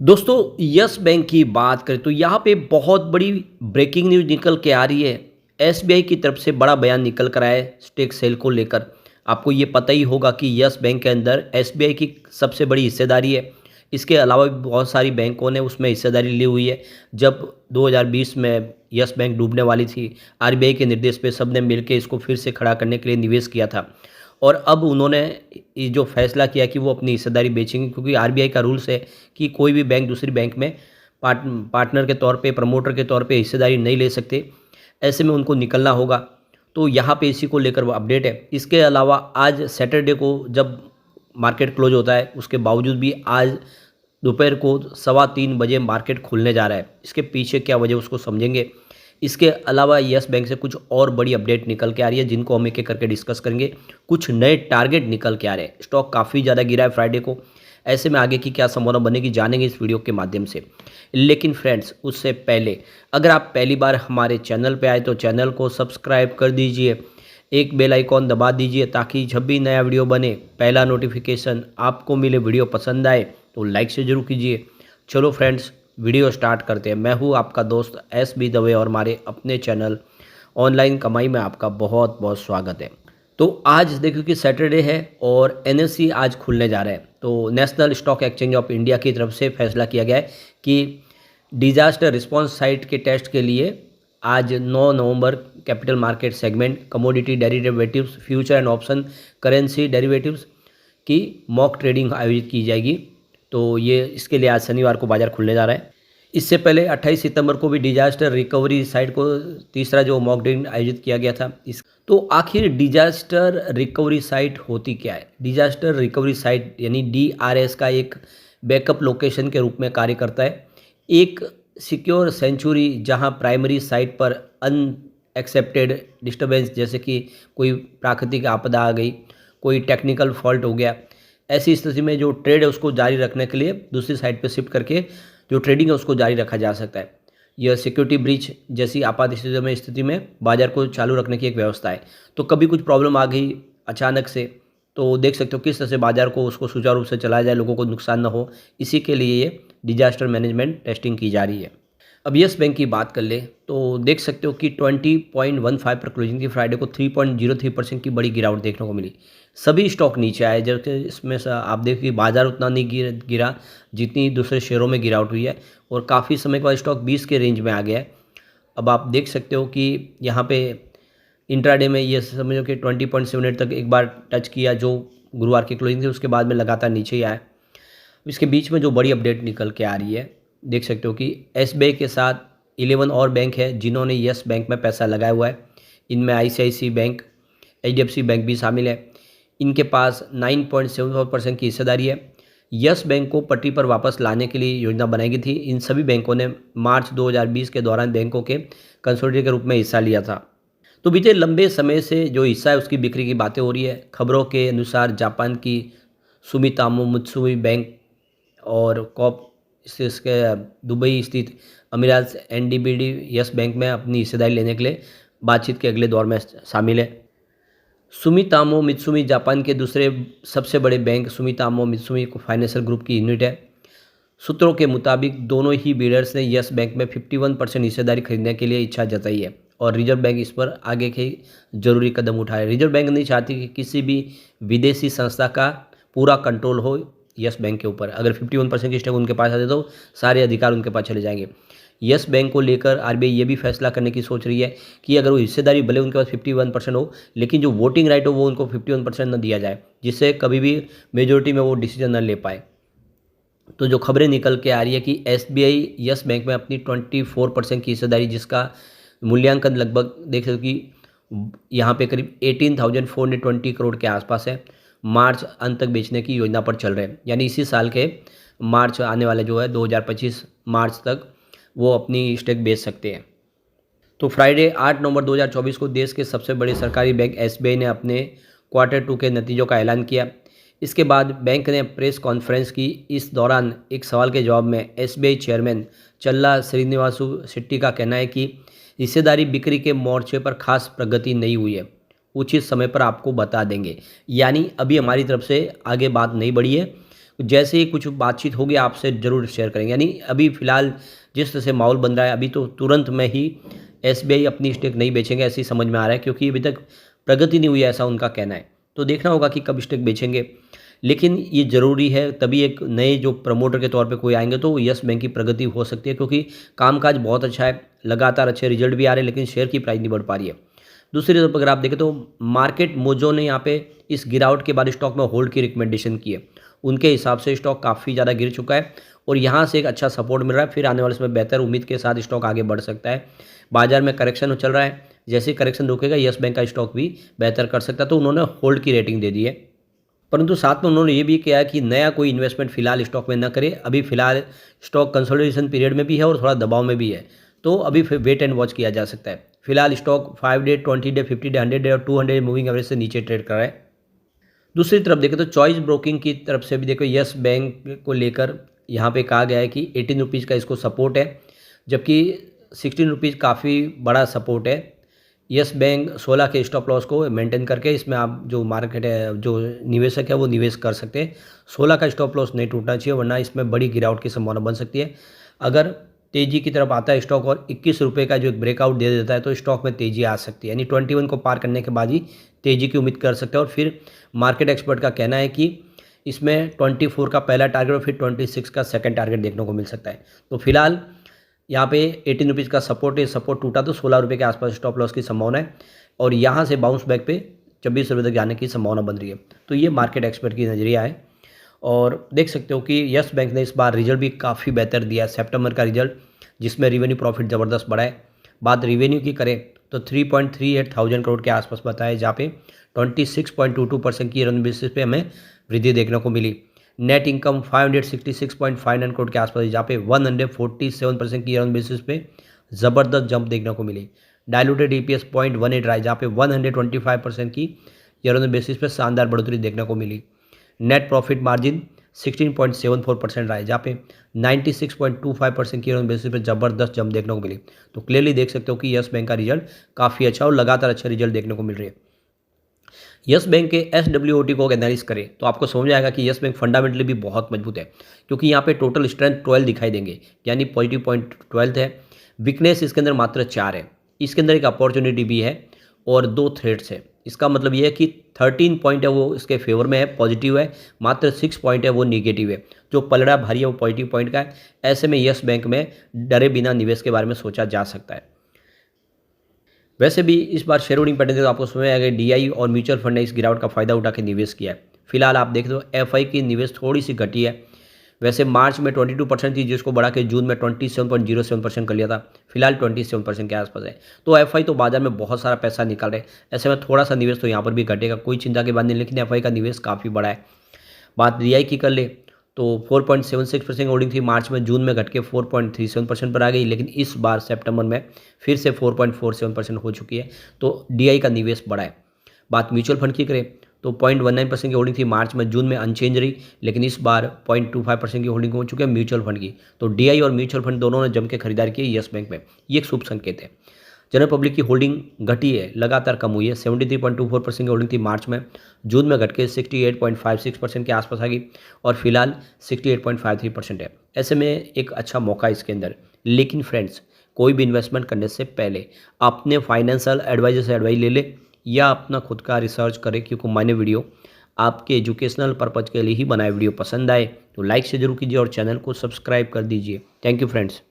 दोस्तों yes bank की बात करें तो यहाँ पे बहुत बड़ी ब्रेकिंग न्यूज़ निकल के आ रही है। एसबीआई की तरफ से बड़ा बयान निकल कर आया है स्टेक सेल को लेकर। आपको ये पता ही होगा कि यस बैंक के अंदर एसबीआई की सबसे बड़ी हिस्सेदारी है। इसके अलावा भी बहुत सारी बैंकों ने उसमें हिस्सेदारी ली हुई है। जब 2020 में यस बैंक डूबने वाली थी, आरबीआई के निर्देश पे सबने मिलकर इसको फिर से खड़ा करने के लिए निवेश किया था। और अब उन्होंने ये जो फैसला किया कि वो अपनी हिस्सेदारी बेचेंगे, क्योंकि आरबीआई का रूल्स है कि कोई भी बैंक दूसरी बैंक में पार्टनर के तौर पे, प्रमोटर के तौर पे हिस्सेदारी नहीं ले सकते। ऐसे में उनको निकलना होगा। तो यहाँ पे इसी को लेकर वो अपडेट है। इसके अलावा आज सैटरडे को जब मार्केट क्लोज होता है, उसके बावजूद भी आज दोपहर को 3:15 बजे मार्केट खुलने जा रहा है। इसके पीछे क्या वजह उसको समझेंगे। इसके अलावा यस बैंक से कुछ और बड़ी अपडेट निकल के आ रही है, जिनको हम एक एक करके डिस्कस करेंगे। कुछ नए टारगेट निकल के आ रहे हैं। स्टॉक काफ़ी ज़्यादा गिरा है फ्राइडे को। ऐसे में आगे की क्या संभावना बनेगी जानेंगे इस वीडियो के माध्यम से। लेकिन फ्रेंड्स, उससे पहले अगर आप पहली बार हमारे चैनल पे आए तो चैनल को सब्सक्राइब कर दीजिए, एक बेल आइकॉन दबा दीजिए ताकि जब भी नया वीडियो बने पहला नोटिफिकेशन आपको मिले। वीडियो पसंद आए तो लाइक से ज़रूर कीजिए। चलो फ्रेंड्स, वीडियो स्टार्ट करते हैं। मैं हूँ आपका दोस्त एस बी दवे और हमारे अपने चैनल ऑनलाइन कमाई में आपका बहुत बहुत स्वागत है। तो आज देखो कि सैटरडे है और एनएससी आज खुलने जा रहे हैं। तो national stock exchange of India की तरफ से फैसला किया गया है कि डिजास्टर रिस्पांस साइट के टेस्ट के लिए आज 9 नवंबर capital market segment, commodity derivatives, future and option currency derivatives mock मॉक ट्रेडिंग आयोजित की जाएगी। तो ये इसके लिए आज शनिवार को बाजार खुलने जा रहा है। इससे पहले 28 सितंबर को भी डिजास्टर रिकवरी साइट को तीसरा जो मॉक ड्रिल आयोजित किया गया था। इस तो आखिर डिजास्टर रिकवरी साइट होती क्या है? डिजास्टर रिकवरी साइट यानी डीआरएस का एक बैकअप लोकेशन के रूप में कार्य करता है। एक सिक्योर सेंचुरी जहां प्राइमरी साइट पर अनएक्सेप्टेड डिस्टर्बेंस, जैसे कि कोई प्राकृतिक आपदा आ गई, कोई टेक्निकल फॉल्ट हो गया, ऐसी स्थिति में जो ट्रेड है उसको जारी रखने के लिए दूसरी साइट पर शिफ्ट करके जो ट्रेडिंग है उसको जारी रखा जा सकता है। यह सिक्योरिटी ब्रीच जैसी आपात स्थिति में बाजार को चालू रखने की एक व्यवस्था है। तो कभी कुछ प्रॉब्लम आ गई अचानक से, तो देख सकते हो किस तरह से बाजार को उसको सुचारू रूप से चलाया जाए, लोगों को नुकसान ना हो। इसी के लिए ये डिजास्टर मैनेजमेंट टेस्टिंग की जा रही है। अब यस बैंक की बात कर ले तो देख सकते हो कि 20.15 पर क्लोजिंग थी। फ्राइडे को 3.03% की बड़ी गिरावट देखने को मिली। सभी स्टॉक नीचे आए, जबकि इसमें से आप देखिए बाजार उतना नहीं गिरा जितनी दूसरे शेयरों में गिरावट हुई है। और काफ़ी समय के बाद स्टॉक 20 के रेंज में आ गया है। अब आप देख सकते हो कि यहाँ पे इंट्राडे में ये समझो कि 20.78 तक एक बार टच किया, जो गुरुवार की क्लोजिंग थी। उसके बाद में लगातार नीचे ही आया। इसके बीच में जो बड़ी अपडेट निकल के आ रही है, देख सकते हो कि एसबीआई के साथ 11 और बैंक है जिन्होंने यस बैंक में पैसा लगाया हुआ है। इनमें आईसीआईसी बैंक, एचडीएफसी बैंक भी शामिल है। इनके पास 9.74% की हिस्सेदारी है। यस बैंक को पटरी पर वापस लाने के लिए योजना बनाई गई थी। इन सभी बैंकों ने मार्च 2020 के दौरान बैंकों के कंसोलिडेट के रूप में हिस्सा लिया था। तो बीते लंबे समय से जो हिस्सा है उसकी बिक्री की बातें हो रही है। खबरों के अनुसार जापान की सुमितामो मित्सुमी बैंक और कॉप इसके दुबई स्थित अमीरात एनडीबीडी यस बैंक में अपनी हिस्सेदारी लेने के लिए बातचीत के अगले दौर में शामिल है। सुमितामो मित्सुमी जापान के दूसरे सबसे बड़े बैंक सुमितामो मित्सुमी फाइनेंशियल ग्रुप की यूनिट है। सूत्रों के मुताबिक दोनों ही बिडर्स ने यस बैंक में 51% हिस्सेदारी खरीदने के लिए इच्छा जताई है और रिजर्व बैंक इस पर आगे के जरूरी कदम उठाए। रिजर्व बैंक नहीं चाहती कि किसी भी विदेशी संस्था का पूरा कंट्रोल हो यस बैंक के ऊपर। अगर 51% की स्टेक उनके पास आते तो सारे अधिकार उनके पास चले जाएंगे। यस बैंक को लेकर आरबीआई ये भी फैसला करने की सोच रही है कि अगर वो हिस्सेदारी भले उनके पास 51% हो, लेकिन जो वोटिंग राइट हो वो उनको 51% न दिया जाए, जिससे कभी भी मेजोरिटी में वो डिसीजन न ले पाए। तो जो खबरें निकल के आ रही है कि एसबीआई यस बैंक में अपनी 24% की हिस्सेदारी, जिसका मूल्यांकन लगभग देख सकते हो कि यहाँ पे करीब 18,420 करोड़ के आसपास है, मार्च अंत तक बेचने की योजना पर चल रहे हैं। यानी इसी साल के मार्च आने वाले जो है 2025 मार्च तक वो अपनी स्टेक बेच सकते हैं। तो फ्राइडे 8 नवंबर 2024 को देश के सबसे बड़े सरकारी बैंक एसबीआई ने अपने क्वार्टर 2 के नतीजों का ऐलान किया। इसके बाद बैंक ने प्रेस कॉन्फ्रेंस की। इस दौरान एक सवाल के जवाब में एसबीआई चेयरमैन चल्ला श्रीनिवासु शेट्टी का कहना है कि हिस्सेदारी बिक्री के मोर्चे पर खास प्रगति नहीं हुई है, उचित समय पर आपको बता देंगे। यानी अभी हमारी तरफ से आगे बात नहीं बढ़ी है, जैसे ही कुछ बातचीत होगी आपसे ज़रूर शेयर करेंगे। यानी अभी फ़िलहाल जिस तरह से माहौल बन रहा है, अभी तो तुरंत में ही एसबीआई अपनी स्टेक नहीं बेचेंगे, ऐसे ही समझ में आ रहा है, क्योंकि अभी तक प्रगति नहीं हुई है, ऐसा उनका कहना है। तो देखना होगा कि कब स्टेक बेचेंगे। लेकिन ये ज़रूरी है, तभी एक नए जो प्रमोटर के तौर पे कोई आएँगे तो यस बैंक की प्रगति हो सकती है, क्योंकि कामकाज बहुत अच्छा है, लगातार अच्छे रिजल्ट भी आ रहे हैं, लेकिन शेयर की प्राइस नहीं बढ़ पा रही है। दूसरी तरफ अगर आप देखें तो मार्केट मोजो ने यहाँ पे इस गिरावट के बाद स्टॉक में होल्ड की रिकमेंडेशन की है। उनके हिसाब से स्टॉक काफ़ी ज़्यादा गिर चुका है और यहाँ से एक अच्छा सपोर्ट मिल रहा है, फिर आने वाले समय बेहतर उम्मीद के साथ स्टॉक आगे बढ़ सकता है। बाजार में करेक्शन चल रहा है, जैसे ही करेक्शन रुकेगा यस बैंक का स्टॉक भी बेहतर कर सकता है, तो उन्होंने होल्ड की रेटिंग दे दी है। परंतु साथ में उन्होंने ये भी किया है कि नया कोई इन्वेस्टमेंट फिलहाल स्टॉक में न करे। अभी फिलहाल स्टॉक कंसोलिडेशन पीरियड में भी है और थोड़ा दबाव में भी है, तो अभी फिर वेट एंड वॉच किया जा सकता है। फिलहाल stock 5 day, 20 day, 50 day, 100 day और 200 मूविंग एवरेज से नीचे ट्रेड कर रहा है। दूसरी तरफ देखें तो चॉइस ब्रोकिंग की तरफ से भी देखो यस बैंक को लेकर यहाँ पे कहा गया है कि 18 रुपीज़ का इसको सपोर्ट है, जबकि 16 रुपीज़ काफ़ी बड़ा सपोर्ट है। यस बैंक 16 के स्टॉप लॉस को मेंटेन करके इसमें आप जो मार्केट है, जो निवेशक है वो निवेश कर सकते हैं। 16 का स्टॉप लॉस नहीं टूटना चाहिए, वरना इसमें बड़ी गिरावट की संभावना बन सकती है। अगर तेज़ी की तरफ आता है स्टॉक और 21 रुपये का जो एक ब्रेकआउट दे देता है तो स्टॉक में तेज़ी आ सकती है। यानी 21 को पार करने के बाद ही तेज़ी की उम्मीद कर सकते हैं। और फिर मार्केट एक्सपर्ट का कहना है कि इसमें 24 का पहला टारगेट और फिर 26 का सेकंड टारगेट देखने को मिल सकता है। तो फिलहाल यहाँ पे 18 रुपीज़ का सपोर्ट है, सपोर्ट टूटा तो 16 रुपये के आसपास स्टॉप लॉस की संभावना है और यहाँ से बाउंस बैक पे 24 रुपये तक जाने की संभावना बन रही है। तो ये मार्केट एक्सपर्ट की नज़रिया है और देख सकते हो कि यस बैंक ने इस बार रिजल्ट भी काफ़ी बेहतर दिया है। सितंबर का रिजल्ट जिसमें रेवेन्यू प्रॉफिट ज़बरदस्त बढ़ा है। बात रेवेन्यू की करें तो 3.38 थाउजेंड करोड़ के आसपास बताया, जहाँ पे 26.22% की ईयर बेसिस पे हमें वृद्धि देखने को मिली। नेट इनकम 566.59 करोड़ के आसपास, जहाँ पे 147% की ईयर बेसिस पे ज़बरदस्त जंप देखने को मिली। डायलूटेड ईपीएस 0.18 रहा है, जहाँ पे 125% की ईयर बेसिस पे शानदार बढ़ोतरी देखने को मिली। नेट प्रॉफिट मार्जिन 16.74% रहा है, जहाँ पे 96.25% की बेसिस पे ज़बरदस्त जंप देखने को मिली। तो क्लियरली देख सकते हो कि यस बैंक का रिजल्ट काफ़ी अच्छा और लगातार अच्छा रिजल्ट देखने को मिल रही है। यस बैंक के SWOT को एनालाइज करें तो आपको समझ आएगा कि यस बैंक फंडामेंटली भी बहुत मजबूत है, क्योंकि यहाँ पे टोटल स्ट्रेंथ 12 दिखाई देंगे, यानी पॉजिटिव पॉइंट 12 है। वीकनेस इसके अंदर मात्र 4 है। इसके अंदर एक अपॉर्चुनिटी भी है और 2 थ्रेट्स है। इसका मतलब ये है कि 13 पॉइंट है वो इसके फेवर में है, पॉजिटिव है, मात्र 6 पॉइंट है वो निगेटिव है। जो पलड़ा भारी है वो पॉजिटिव पॉइंट का है। ऐसे में यस बैंक में डरे बिना निवेश के बारे में सोचा जा सकता है। वैसे भी इस बार शेयर होल्डिंग पैटर्न से तो आपको समझ आएगा, डीआई और म्यूचुअल फंड ने इस गिरावट का फायदा उठा के निवेश किया है। फिलहाल आप देख दो एफआई की निवेश थोड़ी सी घटी है। वैसे मार्च में 22% थी, जिसको बढ़ा के जून में 27.07% कर लिया था। फिलहाल 27% के आसपास है। तो एफआई तो बाजार में बहुत सारा पैसा निकाल रहे हैं, ऐसे में थोड़ा सा निवेश तो यहाँ पर भी घटेगा, कोई चिंता की बात नहीं। लेकिन एफआई का निवेश काफ़ी बड़ा है। बात डीआई की कर ले तो 4.76% होल्डिंग थी मार्च में, जून में घट के 4.37% पर आ गई, लेकिन इस बार सितंबर में फिर से 4.47% हो चुकी है। तो डीआई का निवेश बढ़ा है। बात म्यूचुअल फंड की करें तो 0.19% की होल्डिंग थी मार्च में, जून में अनचेंज रही, लेकिन इस बार 0.25% की होल्डिंग हो चुकी है म्यूचुअल फंड की। तो डीआई और म्यूचुअल फंड दोनों ने जम के खरीदारी की यस बैंक में, ये एक शुभ संकेत है। जनरल पब्लिक की होल्डिंग घटी है, लगातार कम हुई है। 73.24% की होल्डिंग थी मार्च में, जून में घट के 68.56% के आसपास आ गई और फिलहाल 68.53% है। ऐसे में एक अच्छा मौका इसके अंदर। लेकिन फ्रेंड्स, कोई भी इन्वेस्टमेंट करने से पहले अपने फाइनेंशियल एडवाइजर से एडवाइस ले ले या अपना खुद का रिसर्च करें, क्योंकि मैंने वीडियो आपके एजुकेशनल पर्पज़ के लिए ही बनाए। वीडियो पसंद आए तो लाइक से जरूर कीजिए और चैनल को सब्सक्राइब कर दीजिए। Thank you friends.